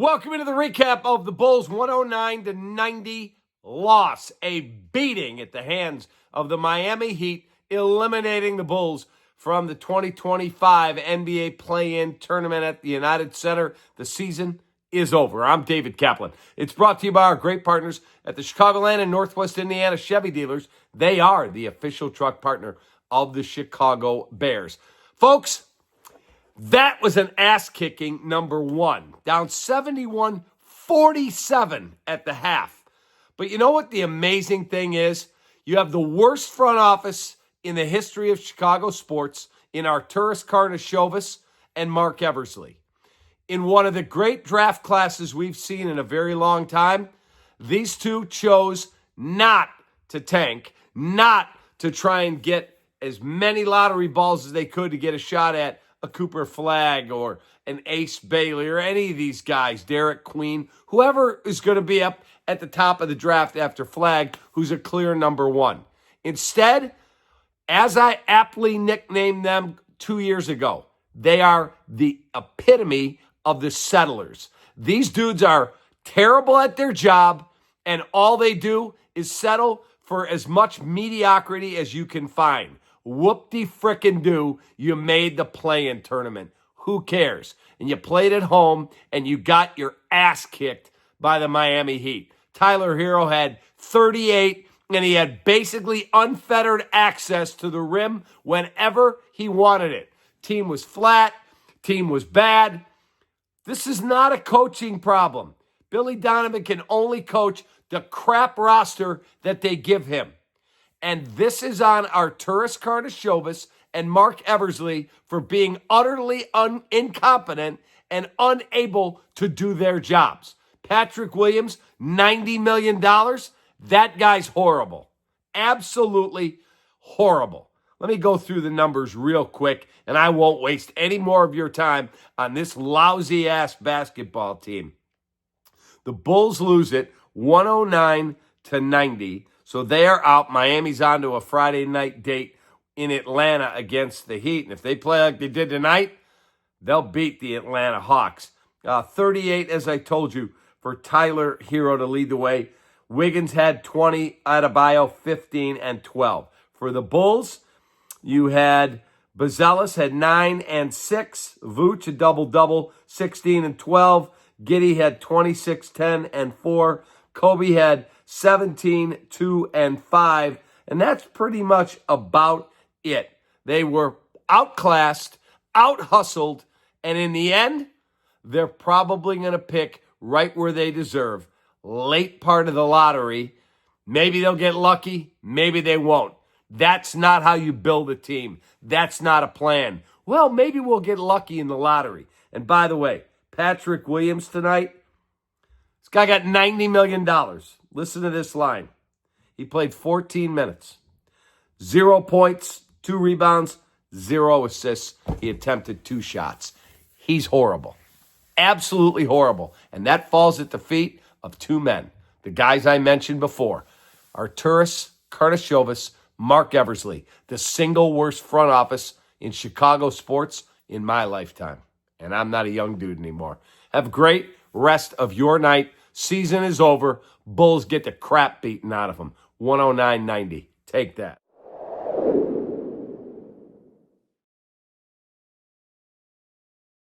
Welcome into the recap of the Bulls' 109-90 loss. A beating at the hands of the Miami Heat, eliminating the Bulls from the 2025 NBA Play-In Tournament at the United Center. The season is over. I'm David Kaplan. It's brought to you by our great partners at the Chicagoland and Northwest Indiana Chevy dealers. They are the official truck partner of the Chicago Bears. Folks, that was an ass-kicking number one. Down 71-47 at the half. But you know what the amazing thing is? You have the worst front office in the history of Chicago sports in Arturas Karnisovas and Mark Eversley. In one of the great draft classes we've seen in a very long time, these two chose not to tank, not to try and get as many lottery balls as they could to get a shot at a Cooper Flagg or an Ace Bailey or any of these guys, Derek Queen, whoever is going to be up at the top of the draft after Flagg, who's a clear number one. Instead, as I aptly nicknamed them 2 years ago, they are the epitome of the settlers. This dudes are terrible at their job, and all they do is settle for as much mediocrity as you can find. Whoop-de-frickin-do, you made the play-in tournament. Who cares? And you played at home, and you got your ass kicked by the Miami Heat. Tyler Hero had 38, and he had basically unfettered access to the rim whenever he wanted it. Team was flat. Team was bad. This is not a coaching problem. Billy Donovan can only coach the crap roster that they give him. And this is on Arturas Karnisovas and Mark Eversley for being utterly incompetent and unable to do their jobs. Patrick Williams, $90 million. That guy's horrible. Absolutely horrible. Let me go through the numbers real quick, and I won't waste any more of your time on this lousy-ass basketball team. The Bulls lose it 109-90. So they are out. Miami's on to a Friday night date in Atlanta against the Heat. And if they play like they did tonight, they'll beat the Atlanta Hawks. 38, as I told you, for Tyler Hero to lead the way. Wiggins had 20, Adebayo 15 and 12. For the Bulls, you had Bazelis had 9 and 6. Vooch a double-double, 16 and 12. Giddey had 26, 10 and 4. Kobe had 17, 2, and 5. And that's pretty much about it. They were outclassed, out-hustled, and in the end, they're probably going to pick right where they deserve. Late part of the lottery. Maybe they'll get lucky. Maybe they won't. That's not how you build a team. That's not a plan. Well, maybe we'll get lucky in the lottery. And by the way, Patrick Williams tonight, this guy got $90 million. Listen to this line. He played 14 minutes. 0 points, 2 rebounds, 0 assists. He attempted 2 shots. He's horrible. Absolutely horrible. And that falls at the feet of 2 men. The guys I mentioned before. Arturas Karnisovas, Mark Eversley. The single worst front office in Chicago sports in my lifetime. And I'm not a young dude anymore. Have a great rest of your night. Season is over. Bulls get the crap beaten out of them. 109-90. Take that.